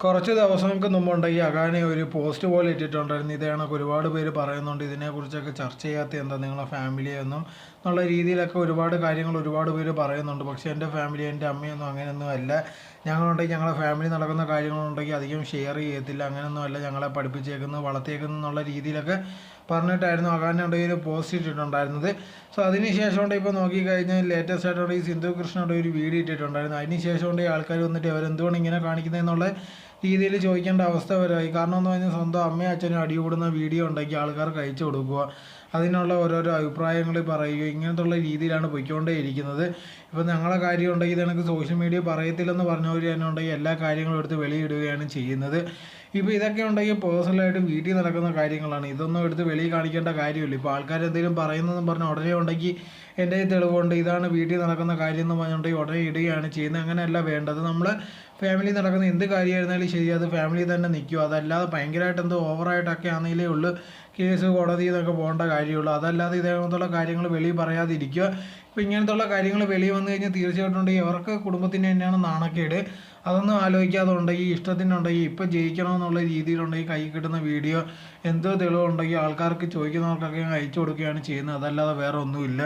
കുറച്ച് ദിവസങ്ങൾക്ക് മുമ്പുണ്ടെങ്കിൽ അഗാനെ ഒരു പോസ്റ്റ് പോലെ ഇട്ടിട്ടുണ്ടായിരുന്നു. ഇത് കണക്ക് ഒരുപാട് പേര് പറയുന്നുണ്ട് ഇതിനെക്കുറിച്ചൊക്കെ ചർച്ച ചെയ്യാത്ത എന്താ നിങ്ങളെ ഫാമിലിയൊന്നും എന്നുള്ള രീതിയിലൊക്കെ ഒരുപാട് കാര്യങ്ങൾ ഒരുപാട് പേര് പറയുന്നുണ്ട്. പക്ഷേ എൻ്റെ ഫാമിലി എൻ്റെ അമ്മയൊന്നും അങ്ങനെയൊന്നും അല്ല. ഞങ്ങളുണ്ടെങ്കിൽ ഞങ്ങളെ ഫാമിലി നടക്കുന്ന കാര്യങ്ങളുണ്ടെങ്കിൽ അധികം ഷെയർ ചെയ്യത്തില്ല, അങ്ങനെയൊന്നും അല്ല ഞങ്ങളെ പഠിപ്പിച്ചേക്കുന്നത് വളർത്തിയേക്കുന്നു എന്നുള്ള രീതിയിലൊക്കെ പറഞ്ഞിട്ടായിരുന്നു അഗാനുണ്ടെങ്കിൽ പോസ്റ്റ് ഇട്ടിട്ടുണ്ടായിരുന്നത്. സോ അതിന് ശേഷം ഇപ്പോൾ നോക്കിക്കഴിഞ്ഞാൽ ലേറ്റസ്റ്റ് ആയിട്ടുള്ള ഈ സിന്ധു കൃഷ്ണയുടെ ഒരു വീഡിയോ ഇട്ടിട്ടുണ്ടായിരുന്നു. അതിന് ശേഷം ആൾക്കാർ വന്നിട്ട് അവരെന്തുകൊണ്ട് ഇങ്ങനെ കാണിക്കുന്നതെന്നുള്ള രീതിയിൽ ചോദിക്കേണ്ട അവസ്ഥ വരായി. കാരണം എന്ന് പറഞ്ഞാൽ സ്വന്തം അമ്മയും അച്ഛനും അടികൂടുന്ന വീഡിയോ ഉണ്ടെങ്കിൽ ആൾക്കാർക്ക് അയച്ചു കൊടുക്കുക, അതിനുള്ള ഓരോരോ അഭിപ്രായങ്ങൾ പറയുക, ഇങ്ങനത്തുള്ള രീതിയിലാണ് പോയിക്കൊണ്ടേയിരിക്കുന്നത്. ഇപ്പോൾ ഞങ്ങളെ കാര്യം ഉണ്ടെങ്കിൽ ഇതെനിക്ക് സോഷ്യൽ മീഡിയ പറയത്തില്ലെന്ന് പറഞ്ഞവർ തന്നെ ഉണ്ടെങ്കിൽ എല്ലാ കാര്യങ്ങളും എടുത്ത് വെളിയിടുകയാണ് ചെയ്യുന്നത്. ഇപ്പോൾ ഇതൊക്കെ ഉണ്ടെങ്കിൽ പേഴ്സണലായിട്ട് വീട്ടിൽ നടക്കുന്ന കാര്യങ്ങളാണ്, ഇതൊന്നും എടുത്ത് വെളിയിൽ കാണിക്കേണ്ട കാര്യമില്ല. ഇപ്പോൾ ആൾക്കാർ എന്തെങ്കിലും പറയുന്നതെന്ന് പറഞ്ഞാൽ ഉടനെ ഉണ്ടെങ്കിൽ എൻ്റെ തെളിവുണ്ട് ഇതാണ് വീട്ടിൽ നടക്കുന്ന കാര്യം എന്ന് പറഞ്ഞിട്ടുണ്ടെങ്കിൽ ഉടനെ ഇടുകയാണ് ചെയ്യുന്നത്. അങ്ങനെയല്ല വേണ്ടത്. നമ്മൾ ഫാമിലി നടക്കുന്ന എന്ത് കാര്യമായിരുന്നാലും ശരി അത് ഫാമിലി തന്നെ നിൽക്കുക. അതല്ലാതെ ഭയങ്കരമായിട്ട് എന്തോ ഓവറായിട്ടൊക്കെ ആണെങ്കിലേ ഉള്ളൂ കേസ് കോടതി എന്നൊക്കെ പോകേണ്ട കാര്യമുള്ളൂ. അതല്ലാതെ ഇതേപോലത്തുള്ള കാര്യങ്ങൾ വെളിയിൽ പറയാതിരിക്കുക. ഇപ്പോൾ ഇങ്ങനത്തുള്ള കാര്യങ്ങൾ വെളിയിൽ വന്നു കഴിഞ്ഞാൽ തീർച്ചയായിട്ടും ഉണ്ടെങ്കിൽ അവർക്ക് കുടുംബത്തിന് തന്നെയാണ് നാണക്കേട്. അതൊന്നും ആലോചിക്കാതെ ഉണ്ടെങ്കിൽ ഇഷ്ടത്തിനുണ്ടെങ്കിൽ ഇപ്പം ജയിക്കണമെന്നുള്ള രീതിയിലുണ്ടെങ്കിൽ കൈ കിട്ടുന്ന വീഡിയോ എന്തോ തെളിവുണ്ടെങ്കിൽ ആൾക്കാർക്ക് ചോദിക്കുന്നവർക്കൊക്കെ അയച്ചു കൊടുക്കുകയാണ് ചെയ്യുന്നത്. അതല്ലാതെ വേറെ ഒന്നുമില്ല.